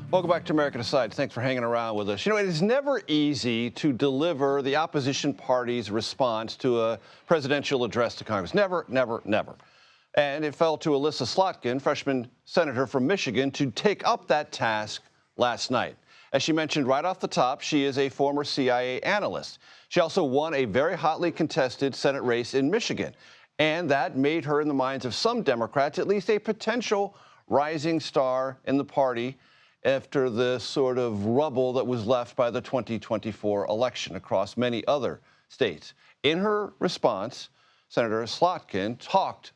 Welcome back to America Decides. Thanks for hanging around with us. You know, it is never easy to deliver the opposition party's response to a presidential address to Congress. Never, never, never. And it fell to Elissa Slotkin, freshman senator from Michigan, to take up that task last night. As she mentioned right off the top, she is a former CIA analyst. She also won a very hotly contested Senate race in Michigan. And that made her, in the minds of some Democrats, at least a potential rising star in the party after the sort of rubble that was left by the 2024 election across many other states. In her response, Senator Slotkin talked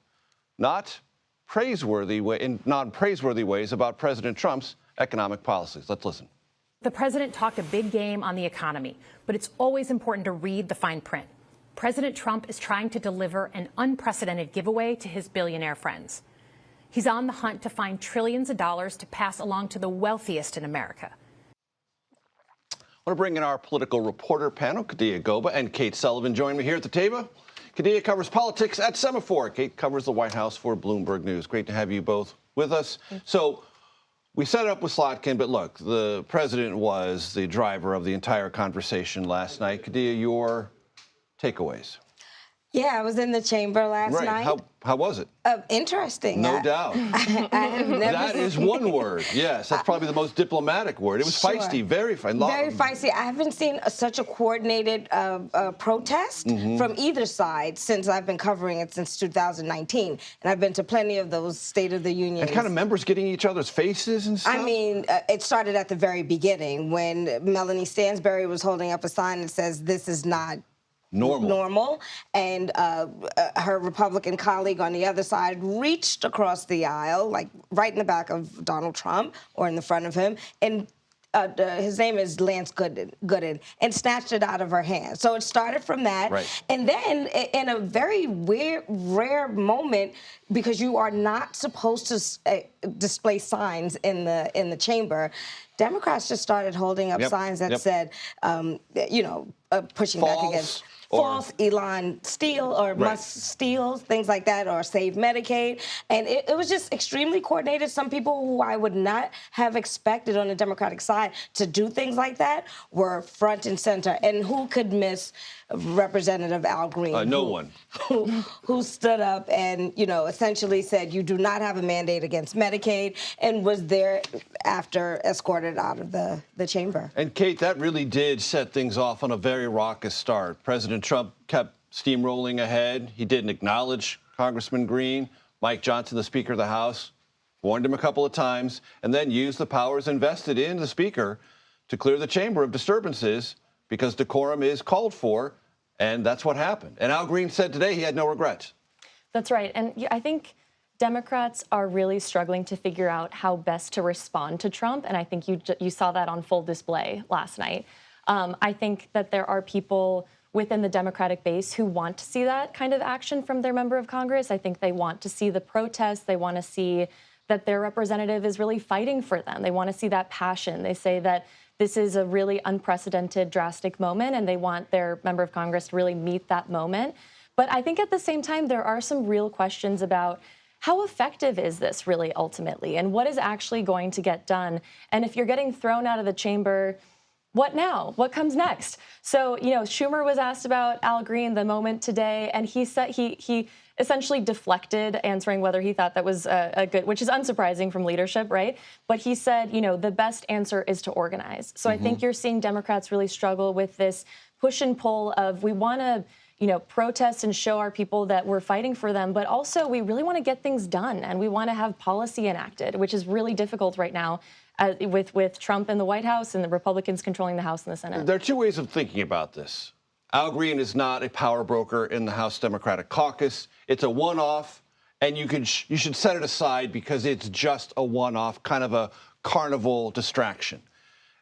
in non-praiseworthy ways about President Trump's economic policies. Let's listen. The president talked a big game on the economy, but it's always important to read the fine print. President Trump is trying to deliver an unprecedented giveaway to his billionaire friends. He's on the hunt to find trillions of dollars to pass along to the wealthiest in America. I want to bring in our political reporter panel. Kadia, Goba, and Kate Sullivan join me here at the table. Kadia covers politics at Semafor. Kate covers the White House for Bloomberg News. Great to have you both with us. So we set it up with Slotkin, but look, the president was the driver of the entire conversation last night. Kadia, your takeaways? Yeah, I was in the chamber last night. How was it? Interesting. No doubt. I have never that is one word. Yes, that's probably the most diplomatic word. It was feisty, very feisty. Very feisty. I haven't seen such a coordinated protest from either side since I've been covering it since 2019. And I've been to plenty of those State of the Union. And kind of members getting each other's faces and stuff? I mean, it started at the very beginning when Melanie Stansbury was holding up a sign that says, "This is not normal," and her Republican colleague on the other side reached across the aisle, like right in the back of Donald Trump or in the front of him, and his name is Lance Gooden, and snatched it out of her hand. So it started from that. Right. And then in a very rare moment, because you are not supposed to display signs in the chamber, Democrats just started holding up signs that said, pushing back against false Elon steal or must steal, things like that, or save Medicaid. And it was just extremely coordinated. Some people who I would not have expected on the Democratic side to do things like that were front and center. And who could miss Representative Al Green? No one. Who stood up and, essentially said, you do not have a mandate against Medicaid, and was there after escorted out of the chamber. And Kate, that really did set things off on a very raucous start. President Trump kept steamrolling ahead. He didn't acknowledge Congressman Green. Mike Johnson, the Speaker of the House, warned him a couple of times, and then used the powers invested in the Speaker to clear the chamber of disturbances because decorum is called for, and that's what happened. And Al Green said today he had no regrets. That's right. And I think Democrats are really struggling to figure out how best to respond to Trump, and I think you saw that on full display last night. I think that there are people within the Democratic base who want to see that kind of action from their member of Congress. I think they want to see the protests. They want to see that their representative is really fighting for them. They want to see that passion. They say that this is a really unprecedented, drastic moment, and they want their member of Congress to really meet that moment. But I think at the same time, there are some real questions about how effective is this really ultimately, and what is actually going to get done? And if you're getting thrown out of the chamber, what now? What comes next? So, Schumer was asked about Al Green the moment today, and he said he essentially deflected answering whether he thought that was a good, which is unsurprising from leadership, right? But he said, the best answer is to organize. So I think you're seeing Democrats really struggle with this push and pull of we want to protest and show our people that we're fighting for them, but also we really want to get things done and we want to have policy enacted, which is really difficult right now with Trump in the White House and the Republicans controlling the House and the Senate. There are two ways of thinking about this. Al Green is not a power broker in the House Democratic Caucus. It's a one-off, and you should set it aside because it's just a one-off, kind of a carnival distraction.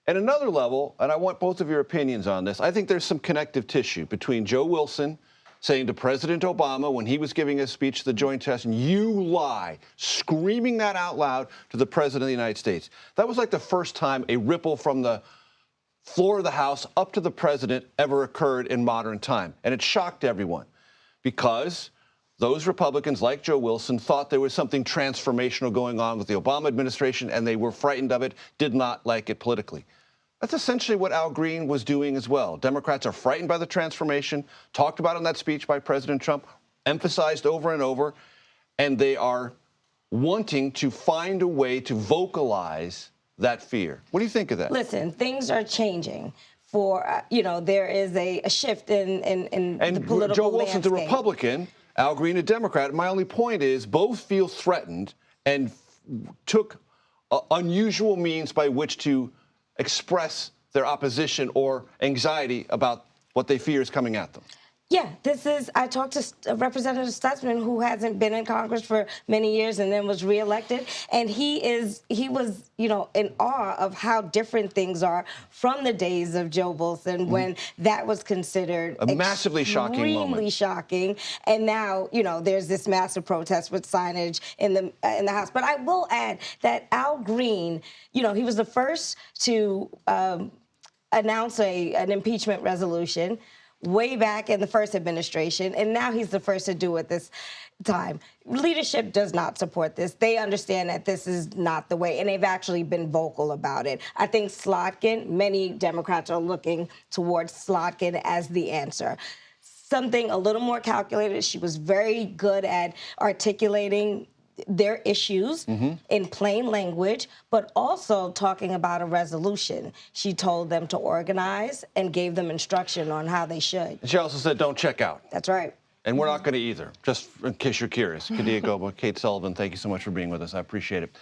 At another level, and I want both of your opinions on this, I think there's some connective tissue between Joe Wilson saying to President Obama when he was giving his speech to the joint session, "You lie," screaming that out loud to the President of the United States. That was like the first time a ripple from the floor of the House up to the President ever occurred in modern time. And it shocked everyone because those Republicans, like Joe Wilson, thought there was something transformational going on with the Obama administration, and they were frightened of it, did not like it politically. That's essentially what Al Green was doing as well. Democrats are frightened by the transformation, talked about in that speech by President Trump, emphasized over and over, and they are wanting to find a way to vocalize that fear. What do you think of that? Listen, things are changing. There is a shift in the political landscape. Joe Wilson's a Republican, Al Green a Democrat. My only point is both feel threatened and took unusual means by which to express their opposition or anxiety about what they fear is coming at them. Yeah, I talked to Representative Stutzman, who hasn't been in Congress for many years and then was reelected, and he was, in awe of how different things are from the days of Joe Wilson when that was considered a massively shocking moment. Extremely shocking, and now, there's this massive protest with signage in the House. But I will add that Al Green, he was the first to announce an impeachment resolution way back in the first administration, and now he's the first to do it this time. Leadership does not support this. They understand that this is not the way, and they've actually been vocal about it. I think Slotkin, many Democrats are looking towards Slotkin as the answer. Something a little more calculated. She was very good at articulating their issues in plain language, but also talking about a resolution. She told them to organize and gave them instruction on how they should. She also said, don't check out. That's right. And we're not going to either, just in case you're curious. Kadia, Goba, Kate Sullivan, thank you so much for being with us. I appreciate it.